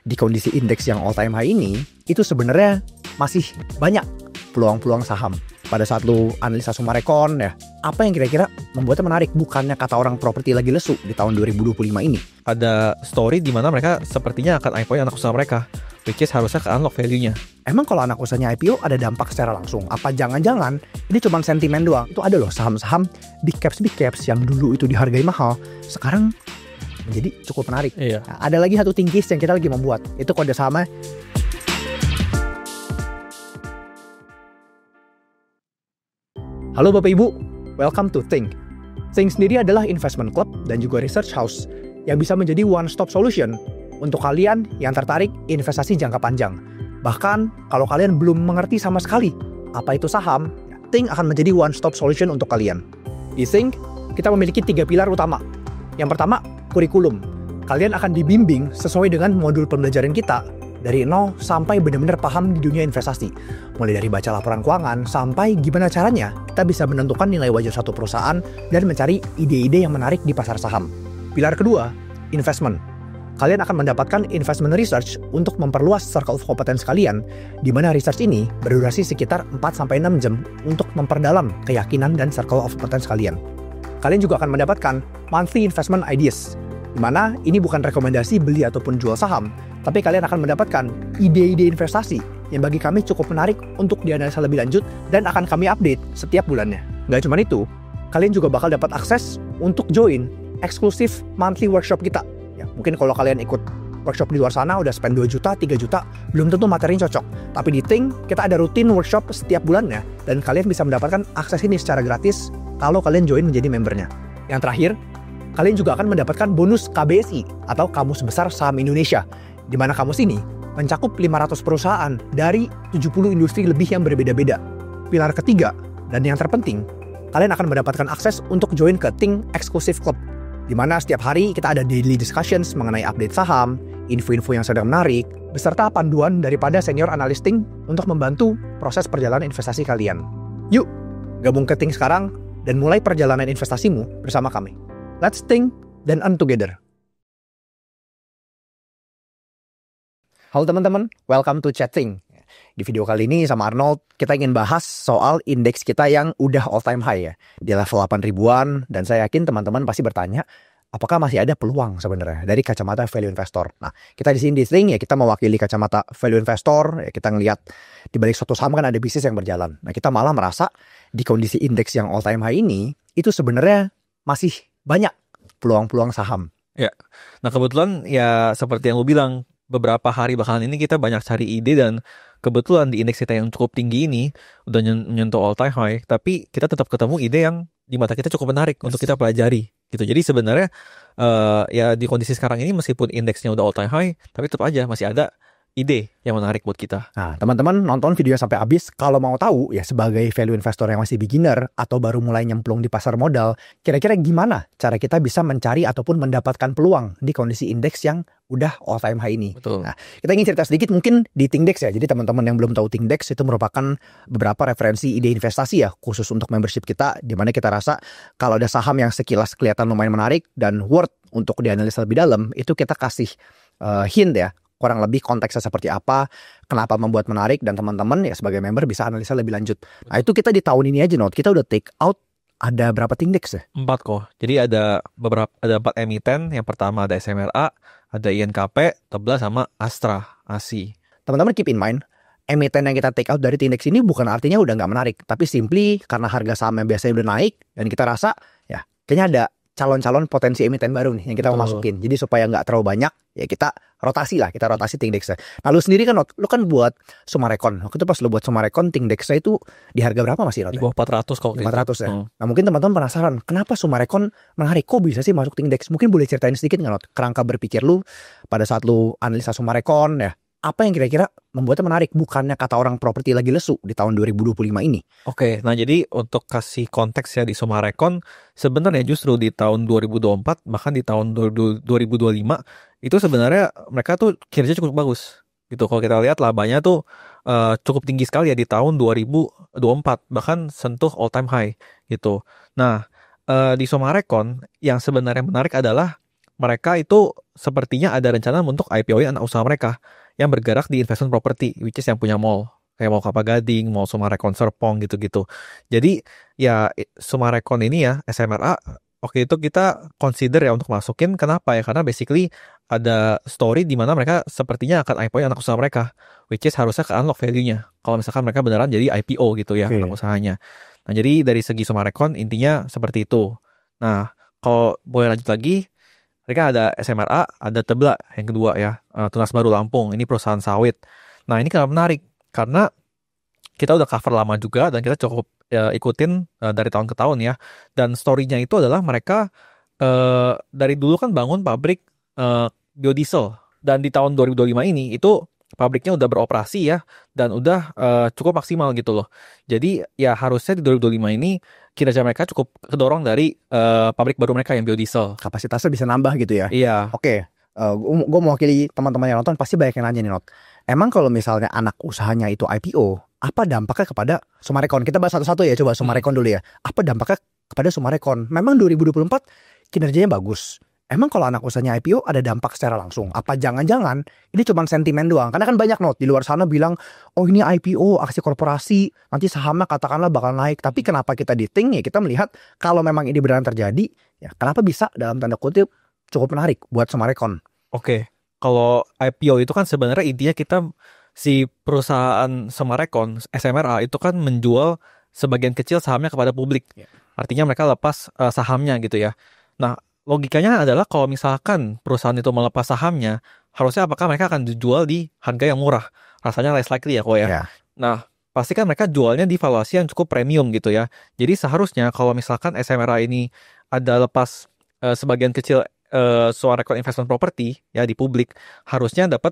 di kondisi indeks yang all time high ini, itu sebenarnya masih banyak peluang-peluang saham. Pada saat lu analisa Sumarekon ya, apa yang kira-kira membuatnya menarik? Bukannya kata orang properti lagi lesu di tahun 2025 ini. Ada story di mana mereka sepertinya akan IPO anak usaha mereka, which is harusnya ke unlock value-nya. Emang kalau anak usahanya IPO ada dampak secara langsung? Apa jangan-jangan ini cuma sentimen doang? Itu ada loh saham-saham big caps yang dulu itu dihargai mahal, sekarang menjadi cukup menarik. Iya. Nah, ada lagi satu tingkis yang kita lagi membuat, itu kode sahamnya. Halo Bapak Ibu, welcome to Think. Think sendiri adalah investment club dan juga research house yang bisa menjadi one-stop solution untuk kalian yang tertarik investasi jangka panjang. Bahkan kalau kalian belum mengerti sama sekali apa itu saham, Think akan menjadi one-stop solution untuk kalian. Di Think, kita memiliki 3 pilar utama. Yang pertama, kurikulum. Kalian akan dibimbing sesuai dengan modul pembelajaran kita dari nol sampai benar-benar paham di dunia investasi. Mulai dari baca laporan keuangan sampai gimana caranya kita bisa menentukan nilai wajar satu perusahaan dan mencari ide-ide yang menarik di pasar saham. Pilar kedua, investment. Kalian akan mendapatkan investment research untuk memperluas circle of competence kalian, di mana research ini berdurasi sekitar 4-6 jam untuk memperdalam keyakinan dan circle of competence kalian. Kalian juga akan mendapatkan monthly investment ideas, di mana ini bukan rekomendasi beli ataupun jual saham, tapi kalian akan mendapatkan ide-ide investasi yang bagi kami cukup menarik untuk dianalisa lebih lanjut dan akan kami update setiap bulannya. Nggak cuma itu, kalian juga bakal dapat akses untuk join eksklusif monthly workshop kita. Ya, mungkin kalau kalian ikut workshop di luar sana udah spend 2 juta, 3 juta, belum tentu materinya cocok. Tapi di Think, kita ada rutin workshop setiap bulannya dan kalian bisa mendapatkan akses ini secara gratis kalau kalian join menjadi membernya. Yang terakhir, kalian juga akan mendapatkan bonus KBSI atau Kamus Besar Saham Indonesia, di mana kamus ini mencakup 500 perusahaan dari 70 industri lebih yang berbeda-beda. Pilar ketiga, dan yang terpenting, kalian akan mendapatkan akses untuk join ke Think Exclusive Club, di mana setiap hari kita ada daily discussions mengenai update saham, info-info yang sedang menarik, beserta panduan daripada senior analis Think untuk membantu proses perjalanan investasi kalian. Yuk, gabung ke Think sekarang dan mulai perjalanan investasimu bersama kami. Let's think dan earn together. Halo teman-teman, welcome to Chatting. Di video kali ini sama Arnold, kita ingin bahas soal indeks kita yang udah all time high ya. Di level 8 ribuan, dan saya yakin teman-teman pasti bertanya, apakah masih ada peluang sebenarnya dari kacamata value investor. Nah, kita di sini di Think ya, kita mewakili kacamata value investor, ya kita ngelihat di balik suatu saham kan ada bisnis yang berjalan. Nah, kita malah merasa di kondisi indeks yang all time high ini, itu sebenarnya masih banyak peluang-peluang saham. Ya, nah kebetulan ya seperti yang lu bilang, beberapa hari belakangan ini kita banyak cari ide dan kebetulan di indeks kita yang cukup tinggi ini udah menyentuh all time high, tapi kita tetap ketemu ide yang di mata kita cukup menarik untuk kita pelajari gitu. Jadi sebenarnya ya di kondisi sekarang ini meskipun indeksnya udah all time high, tapi tetap aja masih ada ide yang menarik buat kita. Nah, teman-teman nonton videonya sampai habis. Kalau mau tahu ya sebagai value investor yang masih beginner atau baru mulai nyemplung di pasar modal, kira-kira gimana cara kita bisa mencari ataupun mendapatkan peluang di kondisi indeks yang udah all time high ini. Betul. Nah, kita ingin cerita sedikit mungkin di Thinkdex ya. Jadi teman-teman yang belum tahu Thinkdex itu merupakan beberapa referensi ide investasi ya khusus untuk membership kita, di mana kita rasa kalau ada saham yang sekilas kelihatan lumayan menarik dan worth untuk dianalisa lebih dalam, itu kita kasih hint ya, kurang lebih konteksnya seperti apa, kenapa membuat menarik, dan teman-teman ya sebagai member bisa analisa lebih lanjut. Nah, itu kita di tahun ini aja, kita udah take out ada berapa Thinkdex ya? 4 kok. Jadi ada 4 emiten. Yang pertama ada SMRA, ada INKP, Tebla, sama Astra, ASI. Teman-teman keep in mind, emiten yang kita take out dari Thinkdex ini bukan artinya udah nggak menarik, tapi simply karena harga saham yang biasanya udah naik, dan kita rasa ya kayaknya ada calon-calon potensi emiten baru nih yang kita mau masukin. Jadi supaya nggak terlalu banyak, ya kita rotasi Thinkdex-nya. Nah, lu sendiri kan, lu kan buat Sumarekon. Waktu itu pas lu buat Sumarekon, Thinkdex-nya itu di harga berapa masih, Not? Di bawah 400 kok. 400 ya. Nah, mungkin teman-teman penasaran, kenapa Sumarekon menarik? Kok bisa sih masuk Thinkdex? Mungkin boleh ceritain sedikit nggak, Not? Kerangka berpikir lu pada saat lu analisa Sumarekon ya. Apa yang kira-kira membuatnya menarik? Bukannya kata orang properti lagi lesu di tahun 2025 ini. Oke, nah jadi untuk kasih konteks ya di Sumarekon, sebenarnya justru di tahun 2024, bahkan di tahun 2025, itu sebenarnya mereka tuh kinerja cukup bagus. Gitu, kalau kita lihat labanya tuh cukup tinggi sekali ya di tahun 2024, bahkan sentuh all time high gitu. Nah, di Sumarekon yang sebenarnya menarik adalah mereka itu sepertinya ada rencana untuk IPO-in anak usaha mereka yang bergerak di investment property, which is yang punya mall. Kayak Mall Kelapa Gading, Mall Sumarekon Serpong gitu-gitu. Jadi ya Sumarekon ini ya, SMRA, oke itu kita consider ya untuk masukin. Kenapa ya? Karena basically ada story di mana mereka sepertinya akan IPO anak usaha mereka, which is harusnya ke unlock value-nya. Kalau misalkan mereka beneran jadi IPO gitu ya, anak usahanya. Nah jadi dari segi Sumarekon intinya seperti itu. Nah kalau boleh lanjut lagi, mereka ada SMRA, ada Tebla yang kedua ya, Tunas Baru Lampung, ini perusahaan sawit. Nah ini kenapa menarik? Karena kita udah cover lama juga dan kita cukup ikutin dari tahun ke tahun ya. Dan story-nya itu adalah mereka dari dulu kan bangun pabrik biodiesel. Dan di tahun 2025 ini itu pabriknya udah beroperasi ya. Dan udah cukup maksimal gitu loh. Jadi ya harusnya di 2025 ini kinerja mereka cukup kedorong dari pabrik baru mereka yang biodiesel. Kapasitasnya bisa nambah gitu ya. Iya. Oke. Gue mewakili teman-teman yang nonton pasti banyak yang nanya nih, Not. Emang kalau misalnya anak usahanya itu IPO, apa dampaknya kepada Sumarekon? Kita bahas satu-satu ya, coba Sumarekon dulu ya. Apa dampaknya kepada Sumarekon? Memang 2024 kinerjanya bagus. Emang kalau anak usahanya IPO ada dampak secara langsung? Apa jangan-jangan ini cuma sentimen doang? Karena kan banyak, Not, di luar sana bilang, oh ini IPO, aksi korporasi, nanti sahamnya katakanlah bakal naik. Tapi kenapa kita di Think ya, kita melihat kalau memang ini beneran terjadi, ya kenapa bisa dalam tanda kutip cukup menarik buat Sumarekon. Oke, kalau IPO itu kan sebenarnya intinya kita si perusahaan Sumarekon, SMRA itu kan menjual sebagian kecil sahamnya kepada publik. Artinya mereka lepas sahamnya gitu ya. Nah, logikanya adalah kalau misalkan perusahaan itu melepas sahamnya, harusnya apakah mereka akan dijual di harga yang murah? Rasanya less likely ya kok ya. Nah, pasti kan mereka jualnya di valuasi yang cukup premium gitu ya. Jadi seharusnya kalau misalkan SMRA ini ada lepas sebagian kecil Sumarekon Investment Property ya di publik, harusnya dapat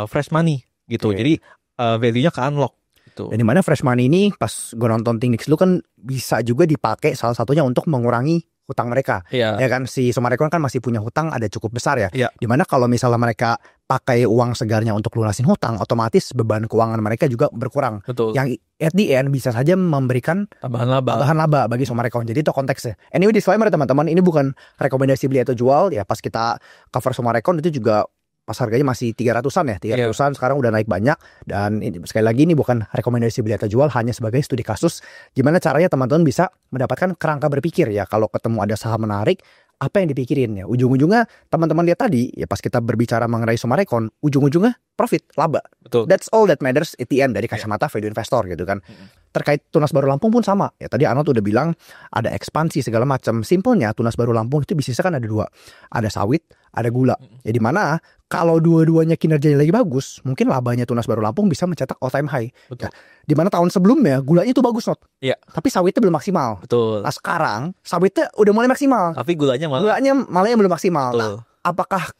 fresh money gitu. Jadi value-nya ke unlock gitu. Dan dimana fresh money ini pas gue nonton Think dulu kan bisa juga dipakai salah satunya untuk mengurangi hutang mereka. Ya kan, si Sumarekon kan masih punya hutang ada cukup besar ya. Dimana kalau misalnya mereka pakai uang segarnya untuk lunasin hutang, otomatis beban keuangan mereka juga berkurang. Betul. Yang at the end bisa saja memberikan tambahan laba bagi Sumarekon. Jadi itu konteksnya. Anyway, disclaimer teman-teman, ini bukan rekomendasi beli atau jual ya. Pas kita cover Sumarekon itu juga pas harganya masih 300-an ya, 300-an sekarang udah naik banyak. Dan sekali lagi ini bukan rekomendasi beli atau jual, hanya sebagai studi kasus gimana caranya teman-teman bisa mendapatkan kerangka berpikir ya. Kalau ketemu ada saham menarik, apa yang dipikirin ya. Ujung-ujungnya teman-teman lihat tadi ya, pas kita berbicara mengenai Sumarekon, ujung-ujungnya profit, laba. Betul. That's all that matters at the end dari kacamata value investor gitu kan. Terkait Tunas Baru Lampung pun sama ya, tadi Arnold udah bilang ada ekspansi segala macam. Simpelnya Tunas Baru Lampung itu bisnisnya kan ada dua, ada sawit, ada gula. Ya di mana kalau dua-duanya kinerjanya lagi bagus, mungkin labanya Tunas Baru Lampung bisa mencetak all time high. Ya, di mana tahun sebelumnya gulanya itu bagus, Not. Tapi sawitnya belum maksimal. Betul. Nah sekarang sawitnya udah mulai maksimal. Tapi gulanya malah yang belum maksimal. Nah, apakah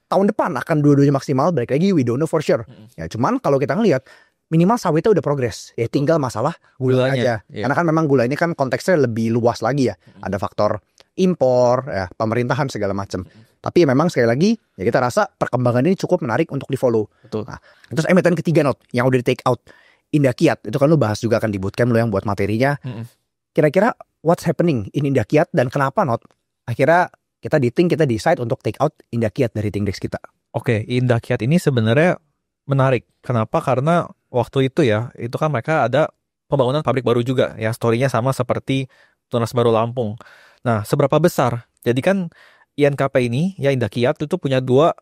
tahun depan akan dua-duanya maksimal? Balik lagi, we don't know for sure. Ya cuman kalau kita ngelihat minimal sawitnya udah progres. Ya tinggal masalah gulanya aja. Karena kan memang gula ini kan konteksnya lebih luas lagi ya. Ada faktor impor, ya, pemerintahan segala macam. Tapi memang sekali lagi ya kita rasa perkembangan ini cukup menarik untuk di follow. Nah, terus emiten ketiga, Not, yang udah di take out, Indah Kiat. Itu kan lu bahas juga kan di bootcamp lu yang buat materinya. Kira-kira what's happening in Indah Kiat dan kenapa, Not, akhirnya kita decide untuk take out Indah Kiat dari Think Desk kita. Oke, Indah Kiat ini sebenarnya menarik. Kenapa? Karena waktu itu ya, itu kan mereka ada pembangunan pabrik baru juga ya. Story-nya sama seperti Tunas Baru Lampung. Nah, seberapa besar? Jadi kan INKP ini ya, Indah Kiat itu punya dua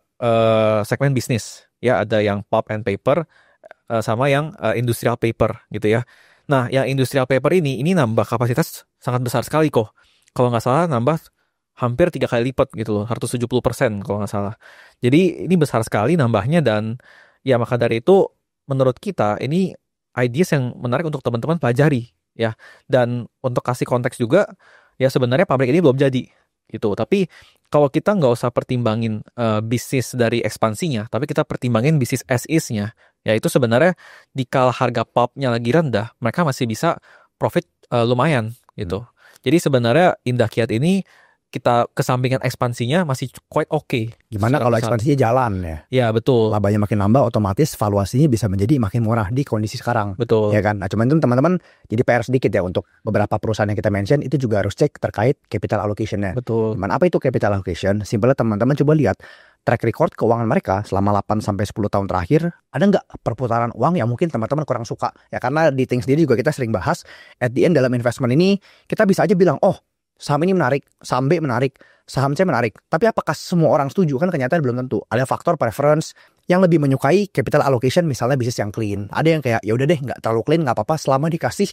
segmen bisnis ya, ada yang pulp and paper sama yang industrial paper gitu ya. Nah, yang industrial paper ini nambah kapasitas sangat besar sekali kok. Kalau nggak salah nambah hampir 3 kali lipat gitu loh, 170% kalau nggak salah. Jadi ini besar sekali nambahnya, dan ya maka dari itu menurut kita ini ideas yang menarik untuk teman-teman pelajari ya. Dan untuk kasih konteks juga ya, sebenarnya pabrik ini belum jadi gitu. Tapi kalau kita nggak usah pertimbangin bisnis dari ekspansinya, tapi kita pertimbangin bisnis as is-nya, ya itu sebenarnya di kala harga pulp-nya lagi rendah, mereka masih bisa profit lumayan gitu. Jadi sebenarnya Indah Kiat ini kita kesampingkan ekspansinya masih quite okay. Gimana kalau ekspansinya jalan ya? Ya betul. Labanya makin nambah, otomatis valuasinya bisa menjadi makin murah di kondisi sekarang. Betul. Ya kan? Nah, cuman itu teman-teman jadi PR sedikit ya untuk beberapa perusahaan yang kita mention itu juga harus cek terkait capital allocation-nya. Betul. Gimana apa itu capital allocation? Simpelnya teman-teman coba lihat track record keuangan mereka selama 8 sampai 10 tahun terakhir, ada nggak perputaran uang yang mungkin teman-teman kurang suka? Ya karena di Think sendiri juga kita sering bahas, at the end dalam investment ini kita bisa aja bilang, oh saham ini menarik, saham B menarik, saham C menarik. Tapi apakah semua orang setuju? Kan kenyataan belum tentu. Ada faktor preference yang lebih menyukai capital allocation, misalnya bisnis yang clean. Ada yang kayak ya udah deh nggak terlalu clean nggak apa-apa selama dikasih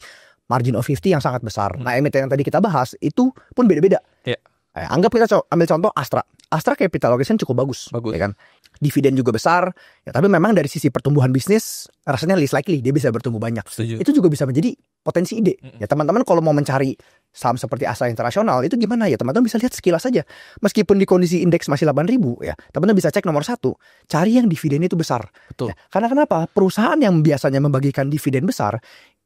margin of 50 yang sangat besar. Nah emiten yang tadi kita bahas itu pun beda-beda. Yeah. Anggap kita ambil contoh Astra. Astra capital allocation cukup bagus. Ya kan? Dividen juga besar. Ya, tapi memang dari sisi pertumbuhan bisnis rasanya least likely dia bisa bertumbuh banyak. Setuju. Itu juga bisa menjadi potensi ide. Ya teman-teman kalau mau mencari saham seperti Astra Internasional itu gimana ya? Teman-teman bisa lihat sekilas saja. Meskipun di kondisi indeks masih 8.000 ya, teman-teman bisa cek nomor 1, cari yang dividen itu besar. Betul. Ya, karena kenapa? Perusahaan yang biasanya membagikan dividen besar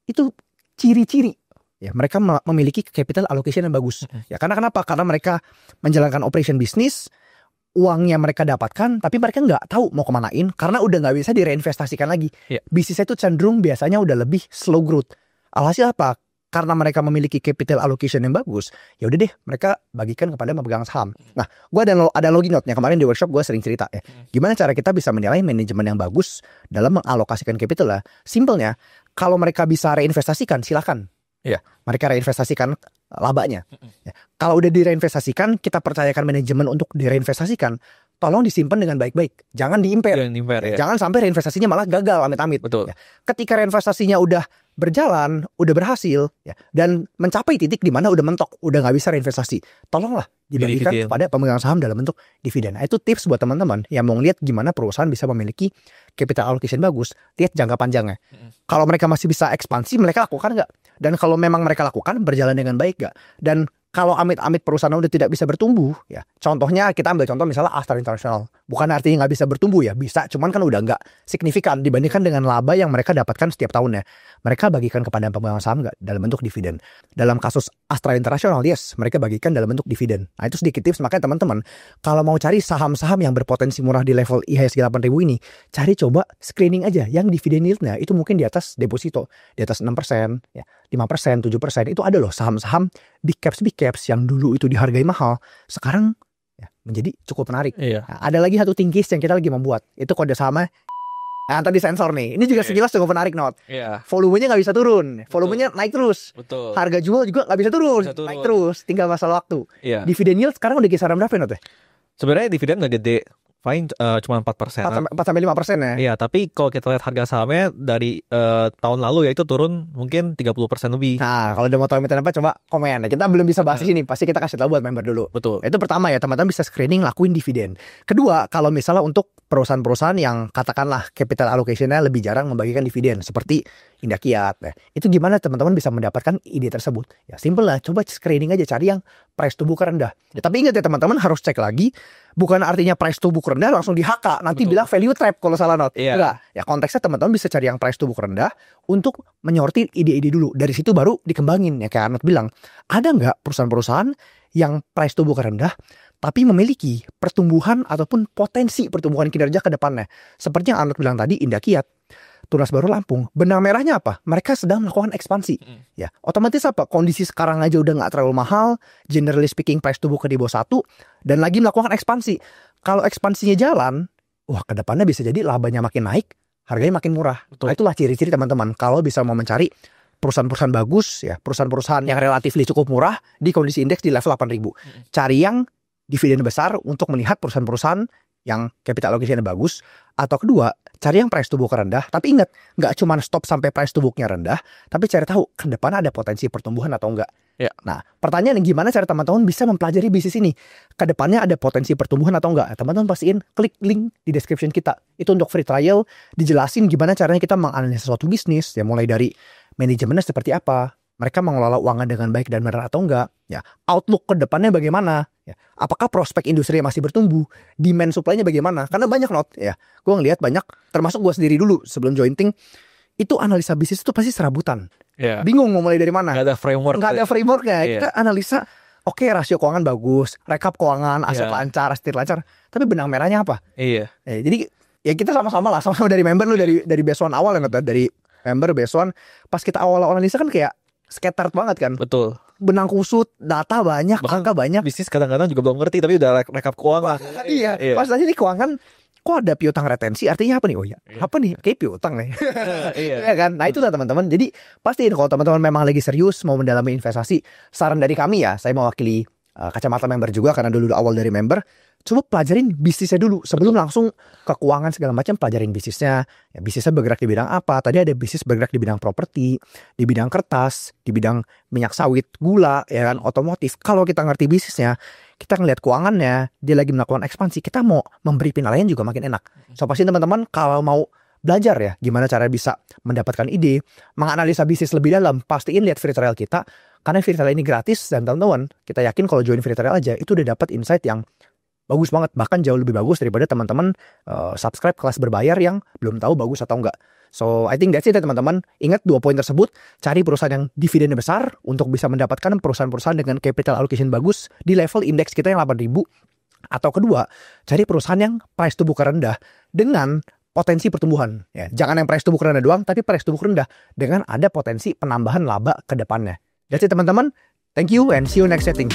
itu ciri-ciri ya mereka memiliki capital allocation yang bagus. Ya karena kenapa? Karena mereka menjalankan operation bisnis, uangnya mereka dapatkan, tapi mereka nggak tahu mau kemanain karena udah nggak bisa direinvestasikan lagi. Bisnisnya itu cenderung biasanya udah lebih slow growth. Alhasil apa? Karena mereka memiliki capital allocation yang bagus, ya udah deh mereka bagikan kepada pemegang saham. Nah, gue ada analogi note-nya kemarin di workshop gue sering cerita ya. Gimana cara kita bisa menilai manajemen yang bagus dalam mengalokasikan capital lah? Simpelnya, kalau mereka bisa reinvestasikan, silakan. Ya, mereka reinvestasikan labanya. Ya. Kalau udah direinvestasikan, kita percayakan manajemen untuk direinvestasikan. Tolong disimpan dengan baik-baik. Jangan diimper. Jangan sampai reinvestasinya malah gagal, amit-amit. Betul. Ya. Ketika reinvestasinya udah berjalan, udah berhasil, ya, dan mencapai titik di mana udah mentok, udah nggak bisa reinvestasi, tolonglah dibagikan kepada pemegang saham dalam bentuk dividen. Nah, itu tips buat teman-teman yang mau lihat gimana perusahaan bisa memiliki capital allocation bagus. Lihat jangka panjangnya. Kalau mereka masih bisa ekspansi, mereka lakukan nggak? Dan kalau memang mereka lakukan, berjalan dengan baik nggak? Dan kalau amit-amit perusahaan udah tidak bisa bertumbuh, ya contohnya kita ambil contoh misalnya Astra International. Bukan artinya nggak bisa bertumbuh ya, bisa. Cuman kan udah nggak signifikan dibandingkan dengan laba yang mereka dapatkan setiap tahunnya. Mereka bagikan kepada pemegang saham nggak dalam bentuk dividen. Dalam kasus Astra International, yes, mereka bagikan dalam bentuk dividen. Nah itu sedikit tips, makanya teman-teman kalau mau cari saham-saham yang berpotensi murah di level IHSG 8.000 ini, cari coba screening aja yang dividen yieldnya itu mungkin di atas deposito, di atas 6%, ya 5%, 7%. Itu ada loh saham-saham big caps yang dulu itu dihargai mahal, sekarang ya, menjadi cukup menarik. Nah, ada lagi satu tingkis yang kita lagi membuat, itu kode sahamnya. Nah, tadi sensor nih, ini juga sekilas cukup menarik not. Volumenya nggak bisa turun, volumenya naik terus. Harga jual juga nggak bisa turun, naik terus, tinggal masalah waktu. Dividen yield sekarang udah kisaran berapa not ya? Sebenarnya dividen nggak gede. Paling cuma 4%. 4-5% ya? Iya, tapi kalau kita lihat harga sahamnya dari tahun lalu ya itu turun mungkin 30% lebih. Nah, kalau udah mau tahu emiten apa coba komen. Kita belum bisa bahas di sini, pasti kita kasih tahu buat member dulu. Betul. Itu pertama ya, teman-teman bisa screening lakuin dividen. Kedua, kalau misalnya untuk perusahaan-perusahaan yang katakanlah capital allocation-nya lebih jarang membagikan dividen seperti Indakiat. Itu gimana teman-teman bisa mendapatkan ide tersebut? Ya simple lah, coba screening aja, cari yang price to book rendah. Ya, tapi ingat ya teman-teman harus cek lagi, bukan artinya price to book rendah langsung di-HK, nanti bilang value trap kalau salah not. Enggak, ya konteksnya teman-teman bisa cari yang price to book rendah untuk menyortir ide-ide dulu. Dari situ baru dikembangin, ya kayak Arnold bilang. Ada nggak perusahaan-perusahaan yang price to book rendah tapi memiliki pertumbuhan ataupun potensi pertumbuhan kinerja ke depannya? Seperti yang Arnold bilang tadi, Indakiat, Tunas Baru Lampung, benang merahnya apa? Mereka sedang melakukan ekspansi. Ya, otomatis apa? Kondisi sekarang aja udah nggak terlalu mahal, generally speaking price to book di bawah 1, dan lagi melakukan ekspansi. Kalau ekspansinya jalan, wah ke depannya bisa jadi labanya makin naik, harganya makin murah. Nah, itulah ciri-ciri teman-teman kalau bisa mau mencari perusahaan-perusahaan bagus, ya perusahaan-perusahaan yang relatif cukup murah di kondisi indeks di level 8.000. Cari yang dividen besar untuk melihat perusahaan-perusahaan yang capital allocation bagus. Atau kedua, cari yang price to book rendah. Tapi ingat, nggak cuma stop sampai price to booknya rendah, tapi cari tahu ke depan ada potensi pertumbuhan atau enggak. Nah, pertanyaan gimana cara teman-teman bisa mempelajari bisnis ini? Ke depannya ada potensi pertumbuhan atau enggak? Teman-teman pastiin klik link di description kita. Itu untuk free trial, dijelasin gimana caranya kita menganalisis suatu bisnis, ya mulai dari manajemennya seperti apa, mereka mengelola uangnya dengan baik dan benar atau enggak, ya outlook ke depannya bagaimana, ya apakah prospek industri masih bertumbuh, demand supply-nya bagaimana, karena banyak not, ya gue ngelihat banyak, termasuk gue sendiri dulu sebelum join Think, itu analisa bisnis itu pasti serabutan, bingung mau mulai dari mana, nggak ada frameworknya, kita analisa Oke, rasio keuangan bagus, rekap keuangan, aset Iya. lancar, aset lancar. Tapi benang merahnya apa? Iya. Jadi ya kita sama-sama lah, sama-sama dari member lu dari base one awal ya, dari member base one. Pas kita awal-awal analisa kan kayak scattered banget kan. Betul. Benang kusut, data banyak, Bahkan angka banyak. Bisnis kadang-kadang juga belum ngerti tapi udah rekap keuangan. Iya, pas nanya nih keuangan, kok ada piutang retensi? Artinya apa nih? Oh ya, apa nih? Kayak piutang nih. Iya. Ya kan? Nah itu lah teman-teman. Jadi pastiin kalau teman-teman memang lagi serius mau mendalami investasi, saran dari kami ya, saya mewakili kacamata member juga karena dulu awal dari member, coba pelajarin bisnisnya dulu sebelum langsung ke keuangan segala macam. Pelajarin bisnisnya, ya, bisnisnya bergerak di bidang apa. Tadi ada bisnis bergerak di bidang properti, di bidang kertas, di bidang minyak sawit, gula, ya kan, otomotif. Kalau kita ngerti bisnisnya, kita ngelihat keuangannya, dia lagi melakukan ekspansi, kita mau memberi penilaian juga makin enak. So pasti teman-teman kalau mau belajar ya gimana cara bisa mendapatkan ide, menganalisa bisnis lebih dalam, pastiin lihat free trial kita. Karena free trial ini gratis dan teman-teman, kita yakin kalau join free trial aja itu udah dapat insight yang bagus banget, bahkan jauh lebih bagus daripada teman-teman subscribe kelas berbayar yang belum tahu bagus atau enggak. So I think that's it ya teman-teman. Ingat 2 poin tersebut, cari perusahaan yang dividennya besar untuk bisa mendapatkan perusahaan-perusahaan dengan capital allocation bagus di level indeks kita yang 8.000. Atau kedua, cari perusahaan yang price to book rendah dengan potensi pertumbuhan. Ya, jangan yang price to book rendah doang, tapi price to book rendah dengan ada potensi penambahan laba ke depannya. That's it teman-teman. Thank you and see you next setting.